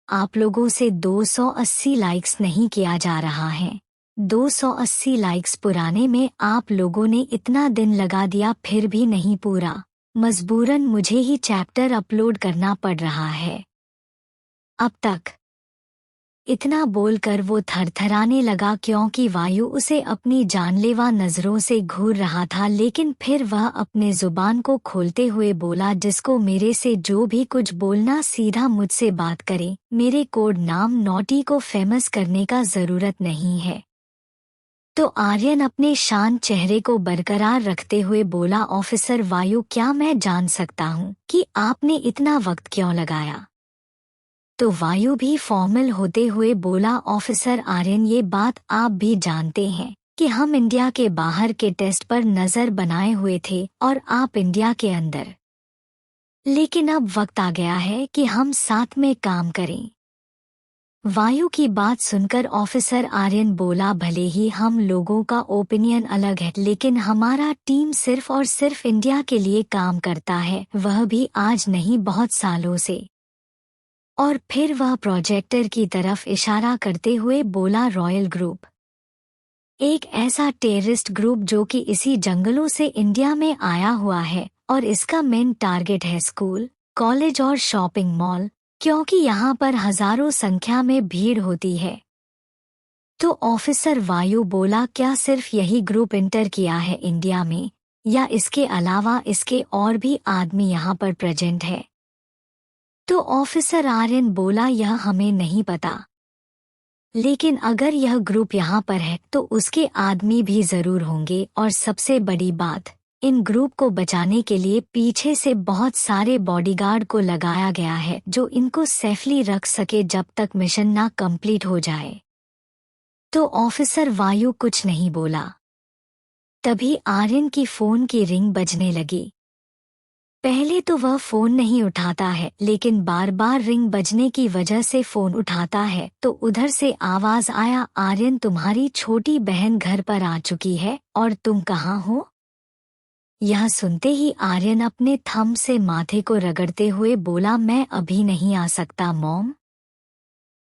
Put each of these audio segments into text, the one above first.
आप लोगों से 280 लाइक्स नहीं किया जा रहा है। 280 लाइक्स पुराने में आप लोगों ने इतना दिन लगा दिया फिर भी नहीं पूरा। मजबूरन मुझे ही चैप्टर अपलोड करना पड़ रहा है अब तक। इतना बोलकर वो थरथराने लगा क्योंकि वायु उसे अपनी जानलेवा नजरों से घूर रहा था, लेकिन फिर वह अपने जुबान को खोलते हुए बोला, जिसको मेरे से जो भी कुछ बोलना सीधा मुझसे बात करे। मेरे कोड नाम नॉटी को फेमस करने का जरूरत नहीं है। तो आर्यन अपने शांत चेहरे को बरकरार रखते हुए बोला, ऑफिसर वायु, क्या मैं जान सकता हूँ कि आपने इतना वक्त क्यों लगाया? तो वायु भी फॉर्मल होते हुए बोला, ऑफिसर आर्यन, ये बात आप भी जानते हैं कि हम इंडिया के बाहर के टेस्ट पर नजर बनाए हुए थे और आप इंडिया के अंदर। लेकिन अब वक्त आ गया है कि हम साथ में काम करें। वायु की बात सुनकर ऑफिसर आर्यन बोला, भले ही हम लोगों का ओपिनियन अलग है, लेकिन हमारा टीम सिर्फ और सिर्फ इंडिया के लिए काम करता है, वह भी आज नहीं बहुत सालों से। और फिर वह प्रोजेक्टर की तरफ इशारा करते हुए बोला, रॉयल ग्रुप, एक ऐसा टेररिस्ट ग्रुप जो कि इसी जंगलों से इंडिया में आया हुआ है और इसका मेन टारगेट है स्कूल, कॉलेज और शॉपिंग मॉल, क्योंकि यहाँ पर हजारों संख्या में भीड़ होती है। तो ऑफिसर वायु बोला, क्या सिर्फ यही ग्रुप इंटर किया है इंडिया में, या इसके अलावा इसके और भी आदमी यहाँ पर प्रेजेंट है? तो ऑफिसर आर्यन बोला, यह हमें नहीं पता, लेकिन अगर यह ग्रुप यहाँ पर है तो उसके आदमी भी जरूर होंगे, और सबसे बड़ी बात, इन ग्रुप को बचाने के लिए पीछे से बहुत सारे बॉडीगार्ड को लगाया गया है जो इनको सेफली रख सके जब तक मिशन ना कंप्लीट हो जाए। तो ऑफिसर वायु कुछ नहीं बोला। तभी आर्यन की फोन की रिंग बजने लगी। पहले तो वह फोन नहीं उठाता है, लेकिन बार बार रिंग बजने की वजह से फोन उठाता है। तो उधर से आवाज आया, आर्यन, तुम्हारी छोटी बहन घर पर आ चुकी है और तुम कहाँ हो? यह सुनते ही आर्यन अपने थंब से माथे को रगड़ते हुए बोला, मैं अभी नहीं आ सकता मॉम।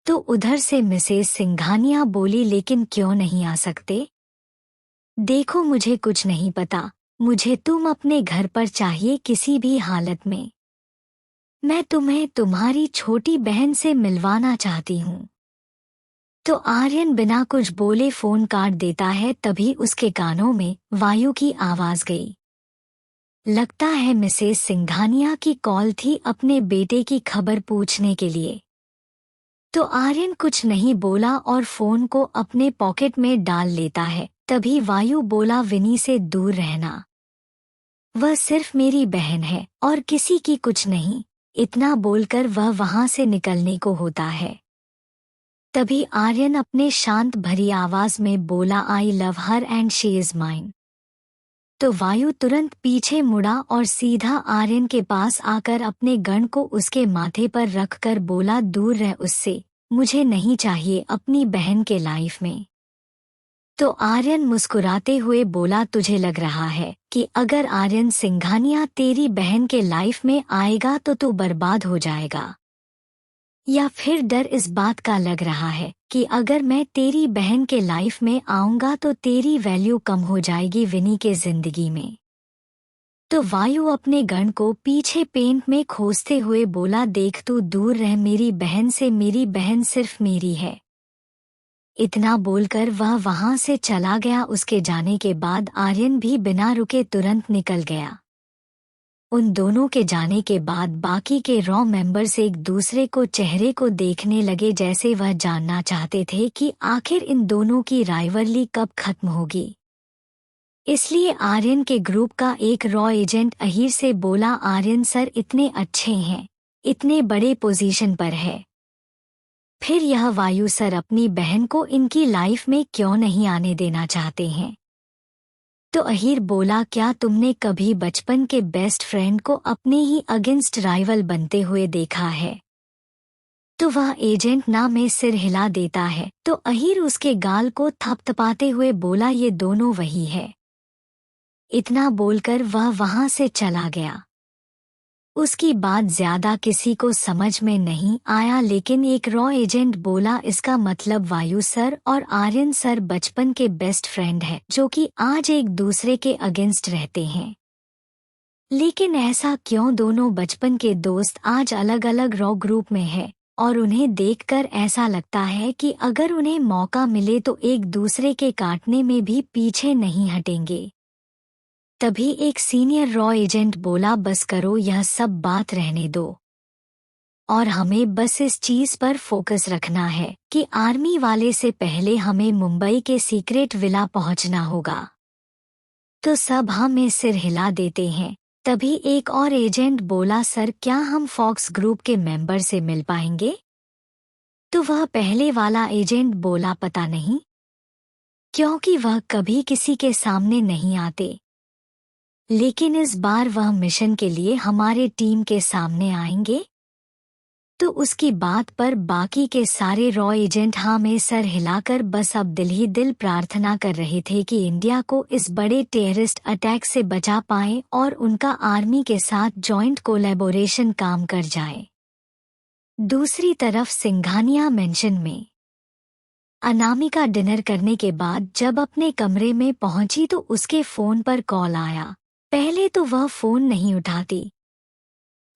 तो उधर से मिसेस सिंघानिया बोली, लेकिन क्यों नहीं आ सकते? देखो, मुझे कुछ नहीं पता, मुझे तुम अपने घर पर चाहिए किसी भी हालत में। मैं तुम्हें तुम्हारी छोटी बहन से मिलवाना चाहती हूँ। तो आर्यन बिना कुछ बोले फोन काट देता है। तभी उसके कानों में वायु की आवाज गई। लगता है मिसेस सिंघानिया की कॉल थी अपने बेटे की खबर पूछने के लिए। तो आर्यन कुछ नहीं बोला और फोन को अपने पॉकेट में डाल लेता है। तभी वायु बोला, विनी से दूर रहना, वह सिर्फ मेरी बहन है और किसी की कुछ नहीं। इतना बोलकर वह वहां से निकलने को होता है। तभी आर्यन अपने शांत भरी आवाज में बोला, I love her and she is mine. तो वायु तुरंत पीछे मुड़ा और सीधा आर्यन के पास आकर अपने गन को उसके माथे पर रखकर बोला, दूर रह उससे, मुझे नहीं चाहिए अपनी बहन के लाइफ में। तो आर्यन मुस्कुराते हुए बोला, तुझे लग रहा है कि अगर आर्यन सिंघानिया तेरी बहन के लाइफ में आएगा तो तू बर्बाद हो जाएगा, या फिर डर इस बात का लग रहा है कि अगर मैं तेरी बहन के लाइफ में आऊंगा तो तेरी वैल्यू कम हो जाएगी विनी के जिंदगी में। तो वायु अपने गन को पीछे पेंट में खोसते हुए बोला, देख तू दूर रह मेरी बहन से, मेरी बहन सिर्फ मेरी है। इतना बोलकर वह वहां से चला गया। उसके जाने के बाद आर्यन भी बिना रुके तुरंत निकल गया। उन दोनों के जाने के बाद बाकी के रॉ मेंबर्स एक दूसरे को चेहरे को देखने लगे, जैसे वह जानना चाहते थे कि आखिर इन दोनों की राइवलरी कब खत्म होगी। इसलिए आर्यन के ग्रुप का एक रॉ एजेंट अहीर से बोला, आर्यन सर इतने अच्छे हैं, इतने बड़े पोजीशन पर है, फिर यह वायु सर अपनी बहन को इनकी लाइफ में क्यों नहीं आने देना चाहते हैं? तो अहीर बोला, क्या तुमने कभी बचपन के बेस्ट फ्रेंड को अपने ही अगेंस्ट राइवल बनते हुए देखा है? तो वह एजेंट ना में सिर हिला देता है। तो अहीर उसके गाल को थपथपाते हुए बोला, ये दोनों वही है। इतना बोलकर वह वहां से चला गया। उसकी बात ज्यादा किसी को समझ में नहीं आया, लेकिन एक रॉ एजेंट बोला, इसका मतलब वायु सर और आर्यन सर बचपन के बेस्ट फ्रेंड हैं जो कि आज एक दूसरे के अगेंस्ट रहते हैं। लेकिन ऐसा क्यों? दोनों बचपन के दोस्त आज अलग अलग रॉ ग्रुप में हैं और उन्हें देखकर ऐसा लगता है कि अगर उन्हें मौका मिले तो एक दूसरे के काटने में भी पीछे नहीं हटेंगे। तभी एक सीनियर रॉ एजेंट बोला, बस करो, यह सब बात रहने दो और हमें बस इस चीज पर फोकस रखना है कि आर्मी वाले से पहले हमें मुंबई के सीक्रेट विला पहुंचना होगा। तो सब हमें सिर हिला देते हैं। तभी एक और एजेंट बोला, सर क्या हम फॉक्स ग्रुप के मेंबर से मिल पाएंगे? तो वह पहले वाला एजेंट बोला, पता नहीं, क्योंकि वह कभी किसी के सामने नहीं आते, लेकिन इस बार वह मिशन के लिए हमारे टीम के सामने आएंगे। तो उसकी बात पर बाकी के सारे रॉ एजेंट हाँ में सर हिलाकर बस अब दिल ही दिल प्रार्थना कर रहे थे कि इंडिया को इस बड़े टेररिस्ट अटैक से बचा पाए और उनका आर्मी के साथ जॉइंट कोलैबोरेशन काम कर जाए। दूसरी तरफ सिंघानिया मेंशन में अनामिका डिनर करने के बाद जब अपने कमरे में पहुंची तो उसके फोन पर कॉल आया। पहले तो वह फोन नहीं उठाती,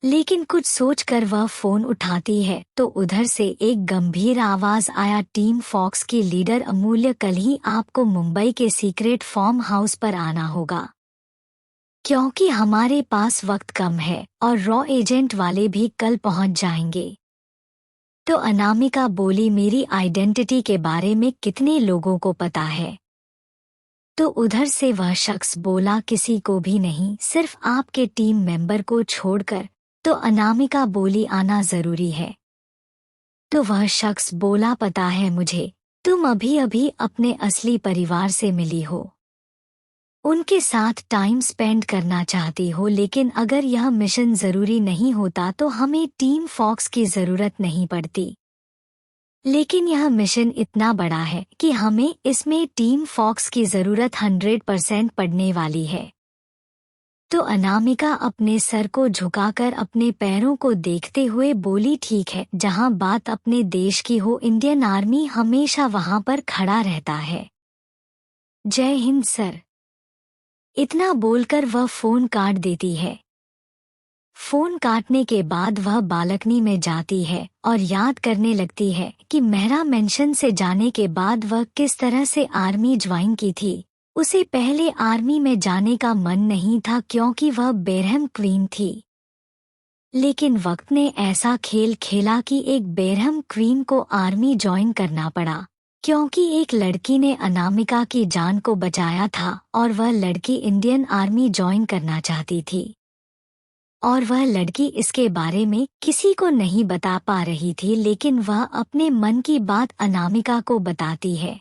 लेकिन कुछ सोचकर वह फोन उठाती है तो उधर से एक गंभीर आवाज आया, टीम फॉक्स की लीडर अमूल्य, कल ही आपको मुंबई के सीक्रेट फार्म हाउस पर आना होगा क्योंकि हमारे पास वक्त कम है और रॉ एजेंट वाले भी कल पहुंच जाएंगे। तो अनामिका बोली, मेरी आइडेंटिटी के बारे में कितने लोगों को पता है? तो उधर से वह शख्स बोला, किसी को भी नहीं, सिर्फ आपके टीम मेंबर को छोड़कर। तो अनामिका बोली, आना जरूरी है। तो वह शख्स बोला, पता है मुझे, तुम अभी अभी अपने असली परिवार से मिली हो, उनके साथ टाइम स्पेंड करना चाहती हो, लेकिन अगर यह मिशन जरूरी नहीं होता तो हमें टीम फॉक्स की जरूरत नहीं पड़ती। लेकिन यह मिशन इतना बड़ा है कि हमें इसमें टीम फॉक्स की जरूरत 100% पड़ने वाली है। तो अनामिका अपने सर को झुकाकर अपने पैरों को देखते हुए बोली, ठीक है, जहां बात अपने देश की हो इंडियन आर्मी हमेशा वहां पर खड़ा रहता है। जय हिंद सर। इतना बोलकर वह फोन काट देती है। फोन काटने के बाद वह बालकनी में जाती है और याद करने लगती है कि मेहरा मेंशन से जाने के बाद वह किस तरह से आर्मी ज्वाइन की थी। उसे पहले आर्मी में जाने का मन नहीं था क्योंकि वह बेरहम क्वीन थी, लेकिन वक्त ने ऐसा खेल खेला कि एक बेरहम क्वीन को आर्मी ज्वाइन करना पड़ा क्योंकि एक लड़की ने अनामिका की जान को बचाया था और वह लड़की इंडियन आर्मी ज्वाइन करना चाहती थी और वह लड़की इसके बारे में किसी को नहीं बता पा रही थी, लेकिन वह अपने मन की बात अनामिका को बताती है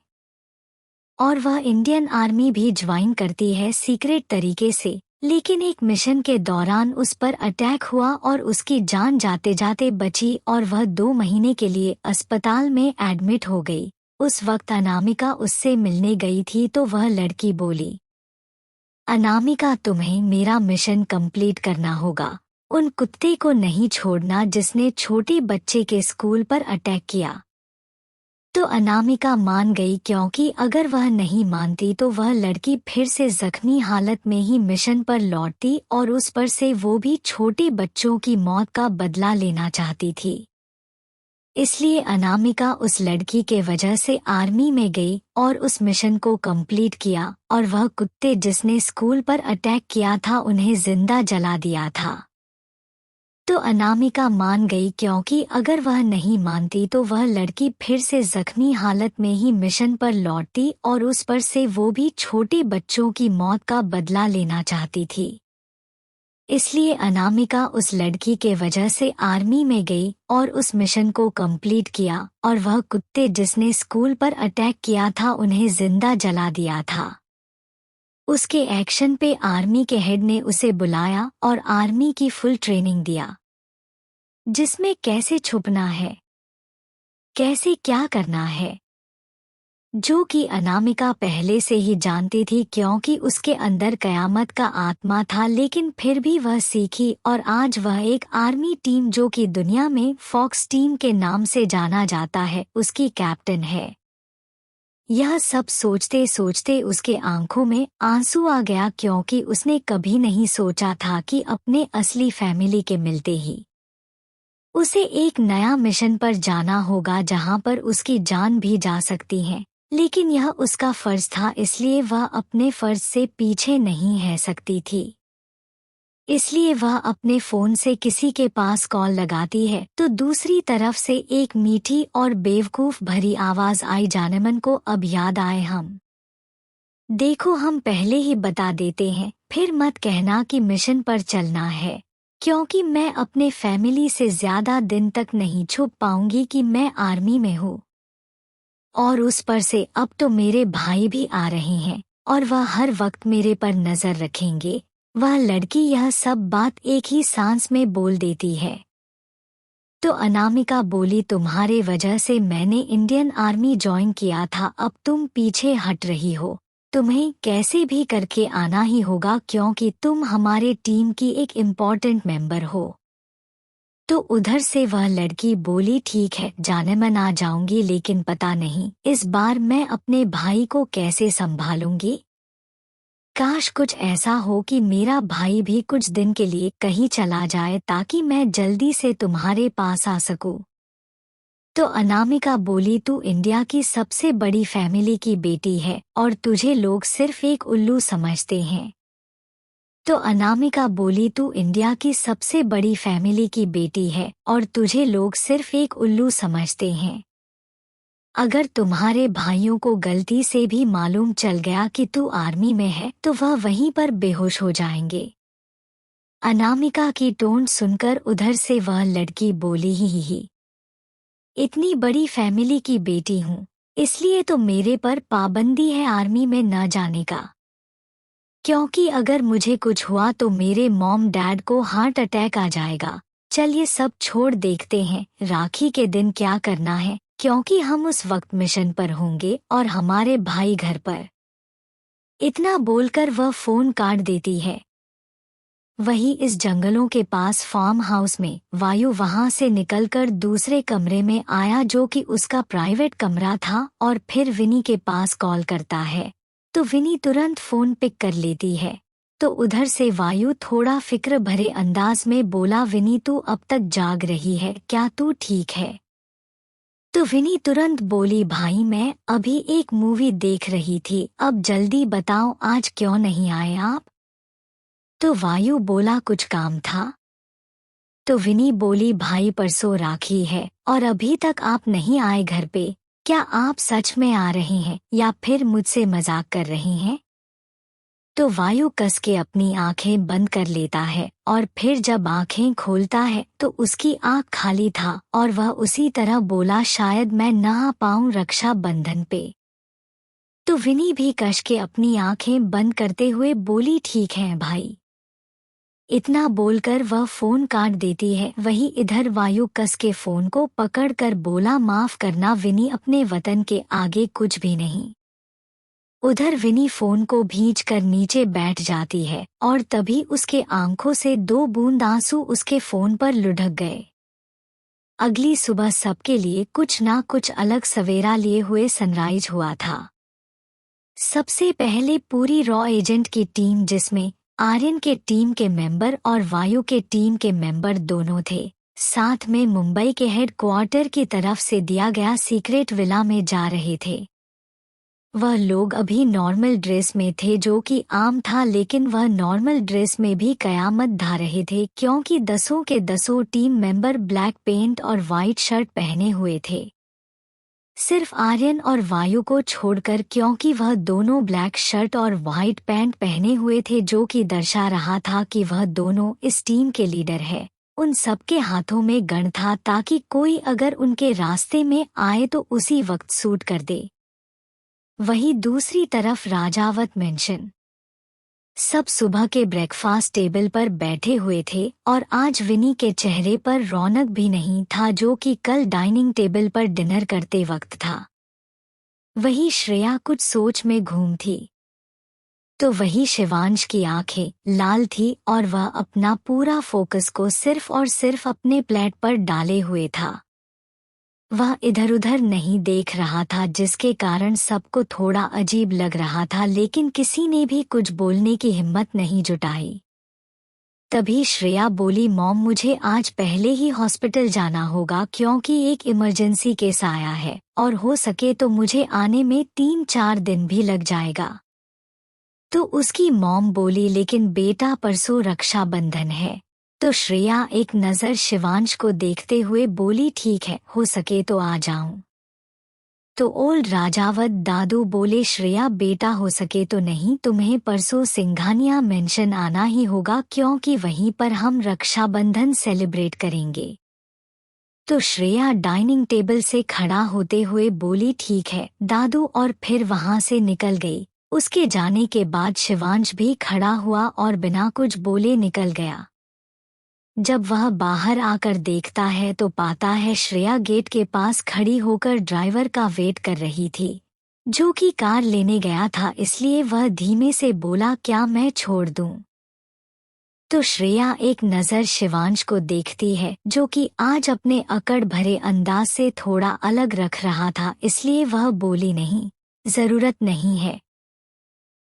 और वह इंडियन आर्मी भी ज्वाइन करती है सीक्रेट तरीके से। लेकिन एक मिशन के दौरान उस पर अटैक हुआ और उसकी जान जाते जाते बची और वह 2 महीने के लिए अस्पताल में एडमिट हो गई। उस वक्त अनामिका उससे मिलने गई थी तो वह लड़की बोली, अनामिका, तुम्हें मेरा मिशन कंप्लीट करना होगा, उन कुत्ते को नहीं छोड़ना जिसने छोटे बच्चे के स्कूल पर अटैक किया। तो अनामिका मान गई क्योंकि अगर वह नहीं मानती तो वह लड़की फिर से जख्मी हालत में ही मिशन पर लौटती और उस पर से वो भी छोटे बच्चों की मौत का बदला लेना चाहती थी। इसलिए अनामिका उस लड़की के वजह से आर्मी में गई और उस मिशन को कंप्लीट किया और वह कुत्ते जिसने स्कूल पर अटैक किया था उन्हें जिंदा जला दिया था। तो अनामिका मान गई क्योंकि अगर वह नहीं मानती तो वह लड़की फिर से जख्मी हालत में ही मिशन पर लौटती और उस पर से वो भी छोटे बच्चों की मौत का बदला लेना चाहती थी। इसलिए अनामिका उस लड़की के वजह से आर्मी में गई और उस मिशन को कंप्लीट किया और वह कुत्ते जिसने स्कूल पर अटैक किया था उन्हें जिंदा जला दिया था। उसके एक्शन पे आर्मी के हेड ने उसे बुलाया और आर्मी की फुल ट्रेनिंग दिया, जिसमें कैसे छुपना है, कैसे क्या करना है, जो कि अनामिका पहले से ही जानती थी क्योंकि उसके अंदर कयामत का आत्मा था, लेकिन फिर भी वह सीखी और आज वह एक आर्मी टीम जो कि दुनिया में फॉक्स टीम के नाम से जाना जाता है उसकी कैप्टन है। यह सब सोचते सोचते उसके आंखों में आंसू आ गया क्योंकि उसने कभी नहीं सोचा था कि अपने असली फैमिली के मिलते ही उसे एक नया मिशन पर जाना होगा जहां पर उसकी जान भी जा सकती है, लेकिन यह उसका फर्ज था इसलिए वह अपने फर्ज से पीछे नहीं रह सकती थी। इसलिए वह अपने फोन से किसी के पास कॉल लगाती है तो दूसरी तरफ से एक मीठी और बेवकूफ भरी आवाज आई, जानमन को अब याद आए हम। देखो हम पहले ही बता देते हैं, फिर मत कहना कि मिशन पर चलना है, क्योंकि मैं अपने फैमिली से ज्यादा दिन तक नहीं छुप पाऊंगी कि मैं आर्मी में हूँ। और उस पर से अब तो मेरे भाई भी आ रहे हैं और वह हर वक्त मेरे पर नजर रखेंगे। वह लड़की यह सब बात एक ही सांस में बोल देती है। तो अनामिका बोली, तुम्हारे वजह से मैंने इंडियन आर्मी ज्वाइन किया था, अब तुम पीछे हट रही हो। तुम्हें कैसे भी करके आना ही होगा क्योंकि तुम हमारे टीम की एक इम्पॉर्टेंट मेंबर हो। तो उधर से वह लड़की बोली, ठीक है जानमन आ जाऊंगी, लेकिन पता नहीं इस बार मैं अपने भाई को कैसे संभालूंगी। काश कुछ ऐसा हो कि मेरा भाई भी कुछ दिन के लिए कहीं चला जाए ताकि मैं जल्दी से तुम्हारे पास आ सकूं। तो अनामिका बोली, तू इंडिया की सबसे बड़ी फैमिली की बेटी है और तुझे लोग सिर्फ एक उल्लू समझते हैं। तो अनामिका बोली, तू इंडिया की सबसे बड़ी फैमिली की बेटी है और तुझे लोग सिर्फ एक उल्लू समझते हैं। अगर तुम्हारे भाइयों को गलती से भी मालूम चल गया कि तू आर्मी में है तो वह वहीं पर बेहोश हो जाएंगे। अनामिका की टोन सुनकर उधर से वह लड़की बोली, ही। इतनी बड़ी फैमिली की बेटी हूँ, इसलिए तो मेरे पर पाबंदी है आर्मी में न जाने का, क्योंकि अगर मुझे कुछ हुआ तो मेरे मॉम डैड को हार्ट अटैक आ जाएगा। चल ये सब छोड़, देखते हैं राखी के दिन क्या करना है, क्योंकि हम उस वक्त मिशन पर होंगे और हमारे भाई घर पर। इतना बोलकर वह फोन काट देती है। वही इस जंगलों के पास फार्म हाउस में वायु वहां से निकलकर दूसरे कमरे में आया जो कि उसका प्राइवेट कमरा था और फिर विनी के पास कॉल करता है। तो विनी तुरंत फोन पिक कर लेती है। तो उधर से वायु थोड़ा फिक्र भरे अंदाज में बोला, विनी तू अब तक जाग रही है क्या, तू ठीक है? तो विनी तुरंत बोली, भाई मैं अभी एक मूवी देख रही थी, अब जल्दी बताओ आज क्यों नहीं आए आप? तो वायु बोला, कुछ काम था। तो विनी बोली, भाई परसों राखी है और अभी तक आप नहीं आए घर पे, क्या आप सच में आ रही हैं या फिर मुझसे मजाक कर रही हैं? तो वायु कस के अपनी आंखें बंद कर लेता है और फिर जब आंखें खोलता है तो उसकी आंख खाली था और वह उसी तरह बोला, शायद मैं न आ पाऊं रक्षा बंधन पे। तो विनी भी कस के अपनी आंखें बंद करते हुए बोली, ठीक है भाई। इतना बोलकर वह फोन काट देती है। वही इधर वायु कस के फोन को पकड़कर बोला, माफ करना विनी, अपने वतन के आगे कुछ भी नहीं। उधर विनी फोन को भींचकर नीचे बैठ जाती है और तभी उसके आंखों से 2 बूंद आंसू उसके फोन पर लुढ़क गए। अगली सुबह सबके लिए कुछ ना कुछ अलग सवेरा लिए हुए सनराइज हुआ था। सबसे पहले पूरी रॉ एजेंट की टीम, जिसमें आर्यन के टीम के मेंबर और वायु के टीम के मेंबर दोनों थे, साथ में मुंबई के हेडक्वार्टर की तरफ से दिया गया सीक्रेट विला में जा रहे थे। वह लोग अभी नॉर्मल ड्रेस में थे जो कि आम था, लेकिन वह नॉर्मल ड्रेस में भी कयामत ढा रहे थे क्योंकि 10 के 10 टीम मेंबर ब्लैक पेंट और वाइट शर्ट पहने हुए थे। सिर्फ आर्यन और वायु को छोड़कर, क्योंकि वह दोनों ब्लैक शर्ट और वाइट पैंट पहने हुए थे जो कि दर्शा रहा था कि वह दोनों इस टीम के लीडर है। उन सबके हाथों में गन था ताकि कोई अगर उनके रास्ते में आए तो उसी वक्त शूट कर दे। वहीं दूसरी तरफ राजावत मेंशन सब सुबह के ब्रेकफास्ट टेबल पर बैठे हुए थे और आज विनी के चेहरे पर रौनक भी नहीं था जो कि कल डाइनिंग टेबल पर डिनर करते वक्त था। वही श्रेया कुछ सोच में घूम थी। तो वही शिवांश की आंखें लाल थी और वह अपना पूरा फोकस को सिर्फ और सिर्फ अपने प्लेट पर डाले हुए था। वह इधर उधर नहीं देख रहा था, जिसके कारण सबको थोड़ा अजीब लग रहा था, लेकिन किसी ने भी कुछ बोलने की हिम्मत नहीं जुटाई। तभी श्रेया बोली, मॉम मुझे आज पहले ही हॉस्पिटल जाना होगा क्योंकि एक इमरजेंसी केस आया है और हो सके तो मुझे आने में 3-4 दिन भी लग जाएगा। तो उसकी मॉम बोली, लेकिन बेटा परसों रक्षाबंधन है। तो श्रेया एक नज़र शिवांश को देखते हुए बोली, ठीक है, हो सके तो आ जाऊं। तो ओल्ड राजावत दादू बोले, श्रेया बेटा हो सके तो नहीं, तुम्हें परसों सिंघानिया मेंशन आना ही होगा क्योंकि वहीं पर हम रक्षाबंधन सेलिब्रेट करेंगे। तो श्रेया डाइनिंग टेबल से खड़ा होते हुए बोली, ठीक है दादू, और फिर वहां से निकल गई। उसके जाने के बाद शिवांश भी खड़ा हुआ और बिना कुछ बोले निकल गया। जब वह बाहर आकर देखता है तो पाता है श्रेया गेट के पास खड़ी होकर ड्राइवर का वेट कर रही थी, जो कि कार लेने गया था, इसलिए वह धीमे से बोला, क्या मैं छोड़ दूं? तो श्रेया एक नज़र शिवांश को देखती है, जो कि आज अपने अकड़ भरे अंदाज से थोड़ा अलग रख रहा था, इसलिए वह बोली, नहीं, जरूरत नहीं है।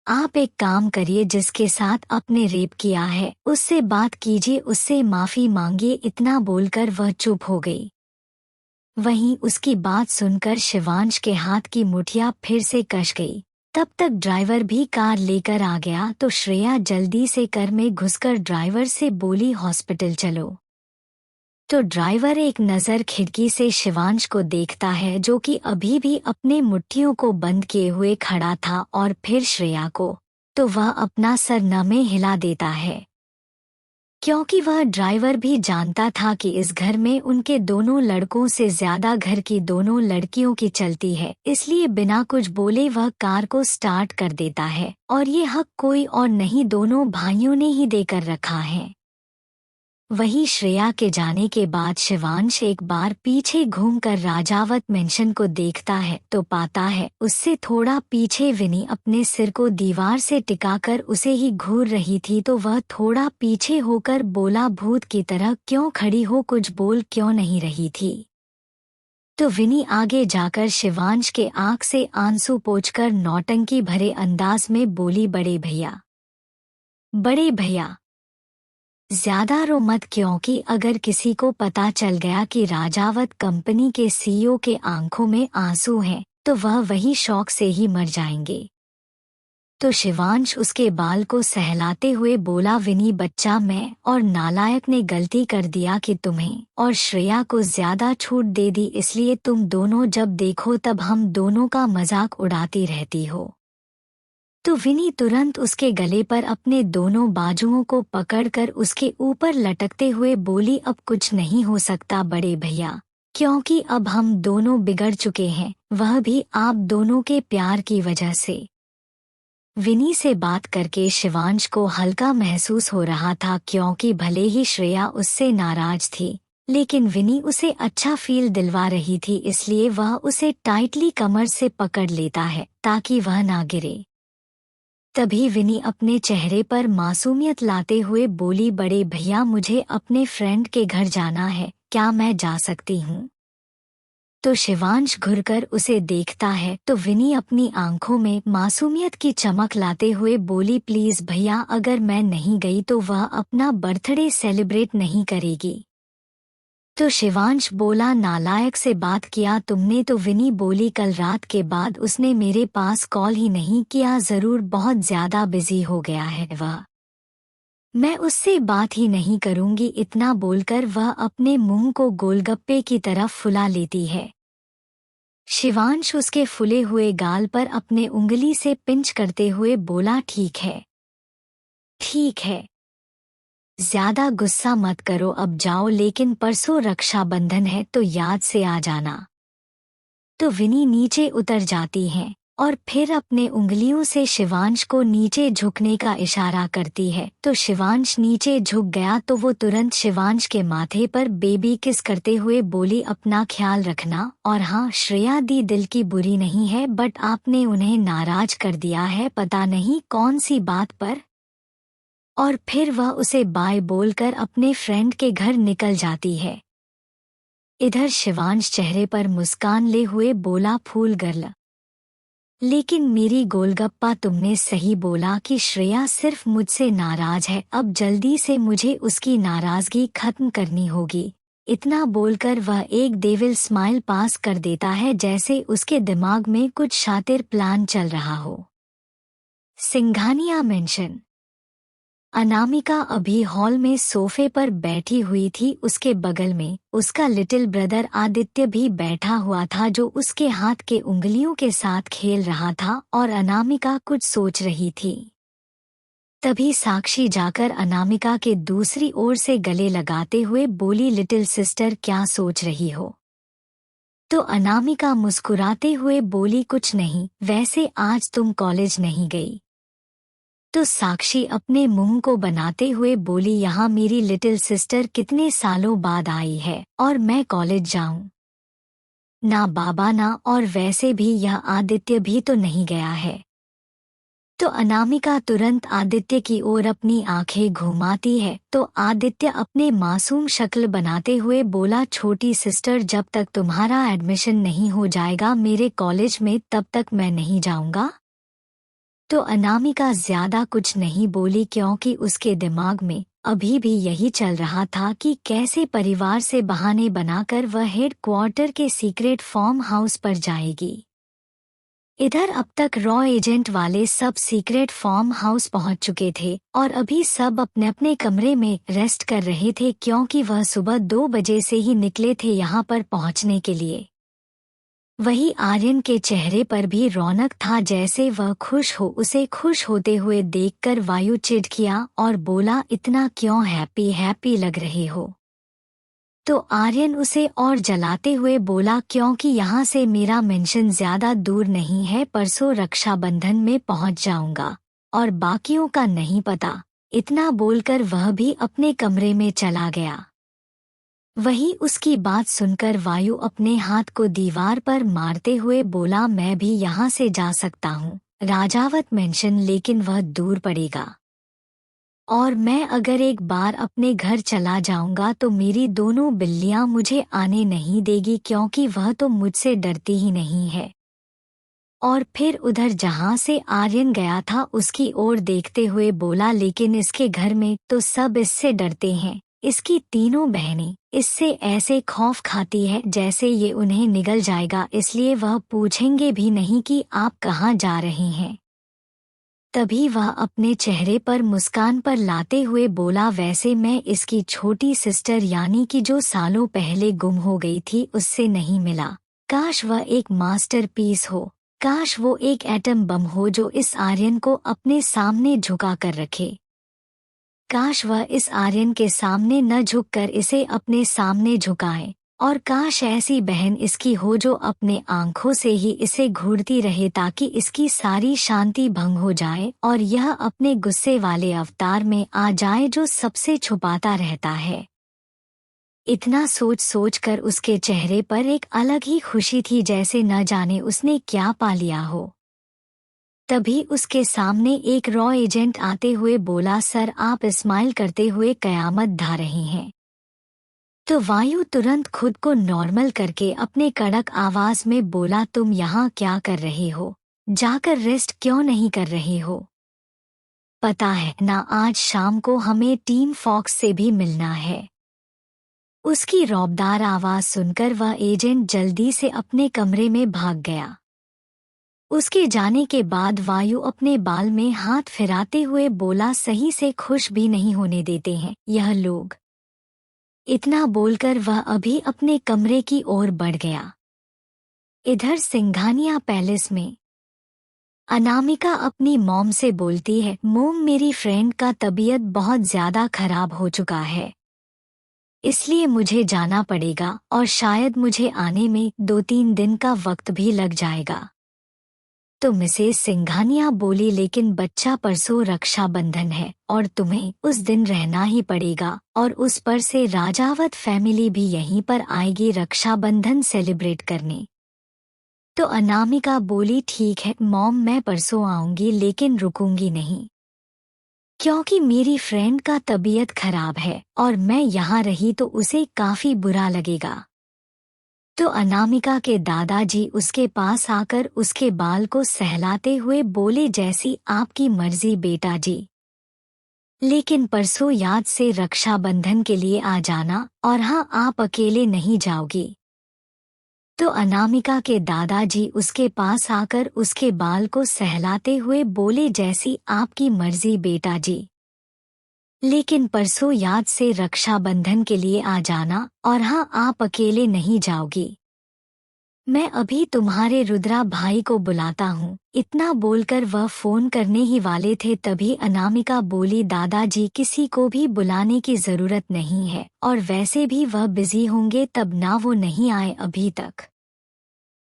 आप एक काम करिए, जिसके साथ आपने रेप किया है उससे बात कीजिए, उससे माफी मांगिए। इतना बोलकर वह चुप हो गई। वहीं उसकी बात सुनकर शिवांश के हाथ की मुठिया फिर से कस गई। तब तक ड्राइवर भी कार लेकर आ गया। तो श्रेया जल्दी से कार में घुसकर ड्राइवर से बोली, हॉस्पिटल चलो। तो ड्राइवर एक नज़र खिड़की से शिवांश को देखता है, जो कि अभी भी अपने मुट्ठियों को बंद किए हुए खड़ा था, और फिर श्रेया को। तो वह अपना सर नमे हिला देता है, क्योंकि वह ड्राइवर भी जानता था कि इस घर में उनके दोनों लड़कों से ज्यादा घर की दोनों लड़कियों की चलती है, इसलिए बिना कुछ बोले वह कार को स्टार्ट कर देता है। और ये हक कोई और नहीं, दोनों भाइयों ने ही देकर रखा है। वही श्रेया के जाने के बाद शिवांश एक बार पीछे घूमकर राजावत मेंशन को देखता है, तो पाता है उससे थोड़ा पीछे विनी अपने सिर को दीवार से टिकाकर उसे ही घूर रही थी। तो वह थोड़ा पीछे होकर बोला, भूत की तरह क्यों खड़ी हो, कुछ बोल क्यों नहीं रही थी? तो विनी आगे जाकर शिवांश के आंख से आंसू पोंछकर नौटंकी भरे अंदाज में बोली, बड़े भैया ज्यादा रो मत, क्योंकि अगर किसी को पता चल गया कि राजावत कंपनी के सीईओ के आंखों में आंसू हैं, तो वह वही शौक से ही मर जाएंगे। तो शिवांश उसके बाल को सहलाते हुए बोला, विनी बच्चा, मैं और नालायक ने गलती कर दिया कि तुम्हें और श्रेया को ज्यादा छूट दे दी, इसलिए तुम दोनों जब देखो तब हम दोनों का मजाक उड़ाती रहती हो। तो विनी तुरंत उसके गले पर अपने दोनों बाजुओं को पकड़कर उसके ऊपर लटकते हुए बोली, अब कुछ नहीं हो सकता बड़े भैया, क्योंकि अब हम दोनों बिगड़ चुके हैं, वह भी आप दोनों के प्यार की वजह से। विनी से बात करके शिवांश को हल्का महसूस हो रहा था, क्योंकि भले ही श्रेया उससे नाराज थी, लेकिन विनी उसे अच्छा फील दिलवा रही थी, इसलिए वह उसे टाइटली कमर से पकड़ लेता है ताकि वह ना गिरे। तभी विनी अपने चेहरे पर मासूमियत लाते हुए बोली, बड़े भैया मुझे अपने फ्रेंड के घर जाना है, क्या मैं जा सकती हूँ? तो शिवांश घुरकर उसे देखता है, तो विनी अपनी आंखों में मासूमियत की चमक लाते हुए बोली, प्लीज भैया, अगर मैं नहीं गई तो वह अपना बर्थडे सेलिब्रेट नहीं करेगी। तो शिवांश बोला, नालायक से बात किया तुमने? तो विनी बोली, कल रात के बाद उसने मेरे पास कॉल ही नहीं किया, जरूर बहुत ज्यादा बिजी हो गया है वह, मैं उससे बात ही नहीं करूंगी। इतना बोलकर वह अपने मुंह को गोलगप्पे की तरफ फुला लेती है। शिवांश उसके फुले हुए गाल पर अपने उंगली से पिंच करते हुए बोला, ठीक है, ज्यादा गुस्सा मत करो, अब जाओ, लेकिन परसों रक्षाबंधन है तो याद से आ जाना। तो विनी नीचे उतर जाती हैं और फिर अपने उंगलियों से शिवांश को नीचे झुकने का इशारा करती है। तो शिवांश नीचे झुक गया तो वो तुरंत शिवांश के माथे पर बेबी किस करते हुए बोली, अपना ख्याल रखना। और हाँ, श्रेया दी दिल की बुरी नहीं है, बट आपने उन्हें नाराज कर दिया है, पता नहीं कौन सी बात पर। और फिर वह उसे बाय बोलकर अपने फ्रेंड के घर निकल जाती है। इधर शिवांश चेहरे पर मुस्कान ले हुए बोला, फूल गर्ल, लेकिन मेरी गोलगप्पा, तुमने सही बोला कि श्रेया सिर्फ मुझसे नाराज है, अब जल्दी से मुझे उसकी नाराजगी खत्म करनी होगी। इतना बोलकर वह एक डेविल स्माइल पास कर देता है, जैसे उसके दिमाग में कुछ शातिर प्लान चल रहा हो। सिंघानिया मेंशन। अनामिका अभी हॉल में सोफे पर बैठी हुई थी। उसके बगल में उसका लिटिल ब्रदर आदित्य भी बैठा हुआ था, जो उसके हाथ के उंगलियों के साथ खेल रहा था और अनामिका कुछ सोच रही थी। तभी साक्षी जाकर अनामिका के दूसरी ओर से गले लगाते हुए बोली, लिटिल सिस्टर, क्या सोच रही हो? तो अनामिका मुस्कुराते हुए बोली, कुछ नहीं, वैसे आज तुम कॉलेज नहीं गई? तो साक्षी अपने मुंह को बनाते हुए बोली, यहाँ मेरी लिटिल सिस्टर कितने सालों बाद आई है और मैं कॉलेज जाऊं? ना बाबा ना, और वैसे भी यह आदित्य भी तो नहीं गया है। तो अनामिका तुरंत आदित्य की ओर अपनी आंखें घुमाती है। तो आदित्य अपने मासूम शक्ल बनाते हुए बोला, छोटी सिस्टर, जब तक तुम्हारा एडमिशन नहीं हो जाएगा मेरे कॉलेज में, तब तक मैं नहीं जाऊंगा। तो अनामिका ज्यादा कुछ नहीं बोली, क्योंकि उसके दिमाग में अभी भी यही चल रहा था कि कैसे परिवार से बहाने बनाकर वह हेड क्वार्टर के सीक्रेट फार्म हाउस पर जाएगी। इधर अब तक रॉ एजेंट वाले सब सीक्रेट फार्म हाउस पहुंच चुके थे और अभी सब अपने अपने कमरे में रेस्ट कर रहे थे, क्योंकि वह सुबह 2 बजे से ही निकले थे यहाँ पर पहुंचने के लिए। वही आर्यन के चेहरे पर भी रौनक था, जैसे वह खुश हो। उसे खुश होते हुए देखकर वायु चिढ़ किया और बोला, इतना क्यों हैप्पी हैप्पी लग रहे हो? तो आर्यन उसे और जलाते हुए बोला, क्योंकि यहाँ से मेरा मेंशन ज्यादा दूर नहीं है, परसों रक्षाबंधन में पहुँच जाऊंगा और बाकियों का नहीं पता। इतना बोलकर वह भी अपने कमरे में चला गया। वही उसकी बात सुनकर वायु अपने हाथ को दीवार पर मारते हुए बोला, मैं भी यहाँ से जा सकता हूँ राजावत मेंशन, लेकिन वह दूर पड़ेगा और मैं अगर एक बार अपने घर चला जाऊंगा तो मेरी दोनों बिल्लियां मुझे आने नहीं देगी, क्योंकि वह तो मुझसे डरती ही नहीं है। और फिर उधर जहाँ से आर्यन गया था उसकी ओर देखते हुए बोला, लेकिन इसके घर में तो सब इससे डरते हैं। इसकी तीनों बहनें इससे ऐसे खौफ खाती है जैसे ये उन्हें निगल जाएगा, इसलिए वह पूछेंगे भी नहीं कि आप कहाँ जा रहे हैं। तभी वह अपने चेहरे पर मुस्कान पर लाते हुए बोला, वैसे मैं इसकी छोटी सिस्टर यानी कि जो सालों पहले गुम हो गई थी उससे नहीं मिला। काश वह एक मास्टरपीस हो, काश वो एक एटम बम हो जो इस आर्यन को अपने सामने झुका कर रखे। काश वह इस आर्यन के सामने न झुककर इसे अपने सामने झुकाए, और काश ऐसी बहन इसकी हो जो अपने आंखों से ही इसे घूरती रहे, ताकि इसकी सारी शांति भंग हो जाए और यह अपने गुस्से वाले अवतार में आ जाए जो सबसे छुपाता रहता है। इतना सोच सोचकर उसके चेहरे पर एक अलग ही खुशी थी, जैसे न जाने उसने क्या पा लिया हो। तभी उसके सामने एक रॉ एजेंट आते हुए बोला, सर आप स्माइल करते हुए कयामत ढा रहे हैं। तो वायु तुरंत खुद को नॉर्मल करके अपने कड़क आवाज में बोला, तुम यहाँ क्या कर रहे हो? जाकर रेस्ट क्यों नहीं कर रहे हो? पता है ना, आज शाम को हमें टीम फॉक्स से भी मिलना है। उसकी रौबदार आवाज सुनकर वह एजेंट जल्दी से अपने कमरे में भाग गया। उसके जाने के बाद वायु अपने बाल में हाथ फिराते हुए बोला, सही से खुश भी नहीं होने देते हैं यह लोग। इतना बोलकर वह अभी अपने कमरे की ओर बढ़ गया। इधर सिंघानिया पैलेस में अनामिका अपनी मॉम से बोलती है, मोम मेरी फ्रेंड का तबीयत बहुत ज्यादा खराब हो चुका है, इसलिए मुझे जाना पड़ेगा और शायद मुझे आने में 2-3 दिन का वक्त भी लग जाएगा। तो मिसेस सिंघानिया बोली, लेकिन बच्चा परसों रक्षाबंधन है और तुम्हें उस दिन रहना ही पड़ेगा, और उस पर से राजावत फैमिली भी यहीं पर आएगी रक्षाबंधन सेलिब्रेट करने। तो अनामिका बोली, ठीक है मॉम, मैं परसों आऊंगी, लेकिन रुकूंगी नहीं, क्योंकि मेरी फ्रेंड का तबीयत खराब है और मैं यहाँ रही तो उसे काफी बुरा लगेगा। तो अनामिका के दादाजी उसके पास आकर उसके बाल को सहलाते हुए बोले, जैसी आपकी मर्जी बेटा जी, लेकिन परसों याद से रक्षाबंधन के लिए आ जाना, और हाँ, आप अकेले नहीं जाओगी। तो अनामिका के दादाजी उसके पास आकर उसके बाल को सहलाते हुए बोले, जैसी आपकी मर्जी बेटा जी, लेकिन परसों याद से रक्षाबंधन के लिए आ जाना, और हाँ, आप अकेले नहीं जाओगी। मैं अभी तुम्हारे रुद्रा भाई को बुलाता हूँ। इतना बोलकर वह फोन करने ही वाले थे, तभी अनामिका बोली, दादाजी किसी को भी बुलाने की जरूरत नहीं है, और वैसे भी वह बिजी होंगे, तब ना वो नहीं आए अभी तक।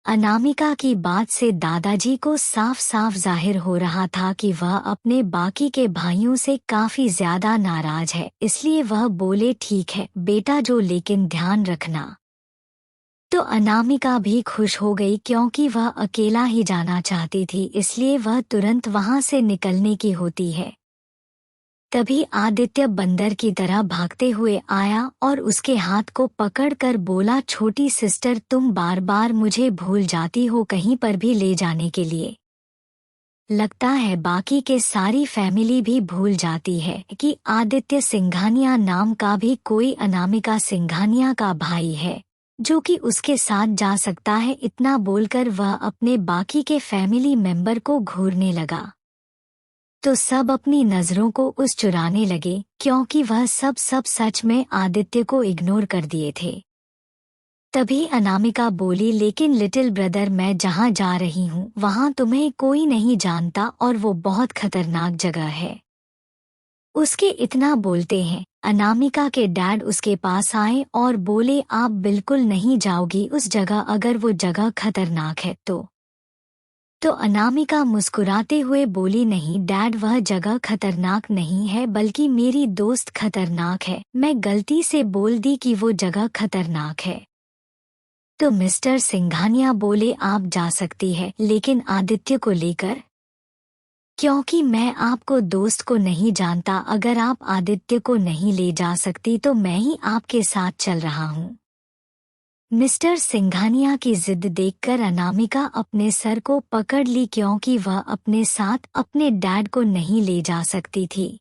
अनामिका की बात से दादाजी को साफ साफ जाहिर हो रहा था कि वह अपने बाकी के भाइयों से काफी ज्यादा नाराज है, इसलिए वह बोले, ठीक है बेटा जो, लेकिन ध्यान रखना। तो अनामिका भी खुश हो गई, क्योंकि वह अकेला ही जाना चाहती थी, इसलिए वह तुरंत वहां से निकलने की होती है। तभी आदित्य बंदर की तरह भागते हुए आया और उसके हाथ को पकड़कर बोला, छोटी सिस्टर, तुम बार बार मुझे भूल जाती हो कहीं पर भी ले जाने के लिए। लगता है बाकी के सारी फैमिली भी भूल जाती है कि आदित्य सिंघानिया नाम का भी कोई अनामिका सिंघानिया का भाई है, जो कि उसके साथ जा सकता है। इतना बोलकर वह अपने बाकी के फैमिली मेंबर को घूरने लगा। तो सब अपनी नजरों को उस चुराने लगे, क्योंकि वह सब सच में आदित्य को इग्नोर कर दिए थे। तभी अनामिका बोली, लेकिन लिटिल ब्रदर, मैं जहाँ जा रही हूँ वहाँ तुम्हें कोई नहीं जानता, और वो बहुत खतरनाक जगह है। उसके इतना बोलते हैं अनामिका के डैड उसके पास आए और बोले, आप बिल्कुल नहीं जाओगी उस जगह, अगर वो जगह खतरनाक है तो अनामिका मुस्कुराते हुए बोली, नहीं डैड, वह जगह खतरनाक नहीं है, बल्कि मेरी दोस्त खतरनाक है। मैं गलती से बोल दी कि वो जगह खतरनाक है। तो मिस्टर सिंघानिया बोले, आप जा सकती है, लेकिन आदित्य को लेकर, क्योंकि मैं आपको दोस्त को नहीं जानता। अगर आप आदित्य को नहीं ले जा सकती तो मैं ही आपके साथ चल रहा हूँ। मिस्टर सिंघानिया की जिद देखकर अनामिका अपने सर को पकड़ ली, क्योंकि वह अपने साथ अपने डैड को नहीं ले जा सकती थी,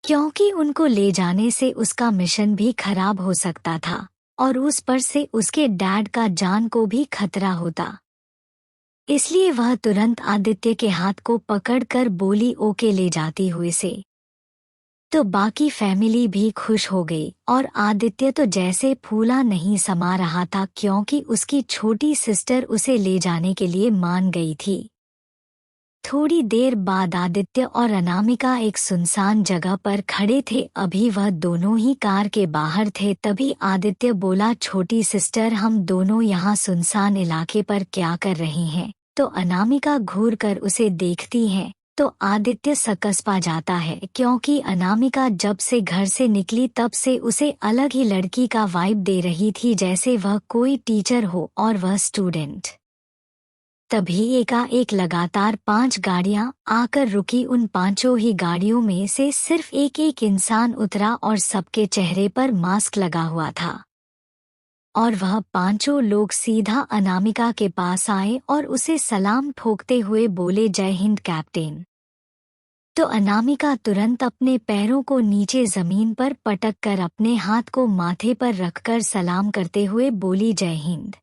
क्योंकि उनको ले जाने से उसका मिशन भी खराब हो सकता था, और उस पर से उसके डैड का जान को भी खतरा होता। इसलिए वह तुरंत आदित्य के हाथ को पकड़कर बोली, ओके, ले जाती हुए से। तो बाकी फैमिली भी खुश हो गई, और आदित्य तो जैसे फूला नहीं समा रहा था, क्योंकि उसकी छोटी सिस्टर उसे ले जाने के लिए मान गई थी। थोड़ी देर बाद आदित्य और अनामिका एक सुनसान जगह पर खड़े थे। अभी वह दोनों ही कार के बाहर थे। तभी आदित्य बोला, छोटी सिस्टर, हम दोनों यहाँ सुनसान इलाके पर क्या कर रही हैं? तो अनामिका घूर कर उसे देखती है तो आदित्य सकस-पा जाता है, क्योंकि अनामिका जब से घर से निकली तब से उसे अलग ही लड़की का वाइब दे रही थी, जैसे वह कोई टीचर हो और वह स्टूडेंट। तभी एकाएक लगातार 5 गाड़ियां आकर रुकी। उन पांचों ही गाड़ियों में से सिर्फ एक इंसान उतरा और सबके चेहरे पर मास्क लगा हुआ था, और वह पांचों लोग सीधा अनामिका के पास आए और उसे सलाम ठोकते हुए बोले, जय हिंद कैप्टन। तो अनामिका तुरंत अपने पैरों को नीचे जमीन पर पटक कर अपने हाथ को माथे पर रखकर सलाम करते हुए बोली, जय हिंद।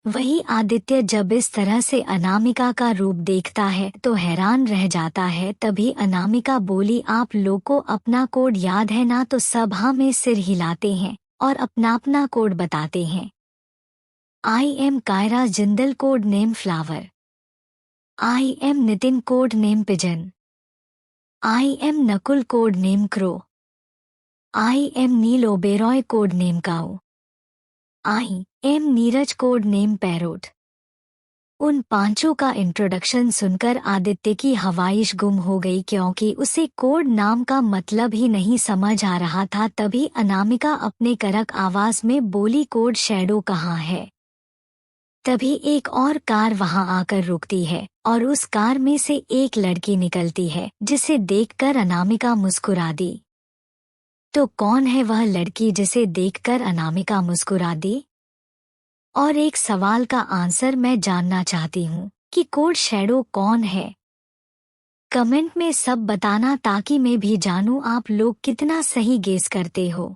वही आदित्य जब इस तरह से अनामिका का रूप देखता है तो हैरान रह जाता है। तभी अनामिका बोली, आप लोग को अपना कोड याद है ना? तो सब हाँ में सिर हिलाते हैं और अपना अपना कोड बताते हैं। I am Kyra Jindal, code name flower. I am Nitin, code name pigeon. I am Nakul, code name crow. I am Neel Oberoi, code name cow. I am Neeraj, code name parrot. उन पांचों का इंट्रोडक्शन सुनकर आदित्य की हवाइश गुम हो गई क्योंकि उसे कोड नाम का मतलब ही नहीं समझ आ रहा था। तभी अनामिका अपने करक आवाज में बोली, कोड शैडो कहाँ है? तभी एक और कार वहां आकर रुकती है और उस कार में से एक लड़की निकलती है, जिसे देखकर अनामिका मुस्कुरा दी। तो कौन है वह लड़की जिसे देखकर अनामिका मुस्कुरा दी? और एक सवाल का आंसर मैं जानना चाहती हूँ कि कोड शैडो कौन है? कमेंट में सब बताना ताकि मैं भी जानूं आप लोग कितना सही गेस करते हो।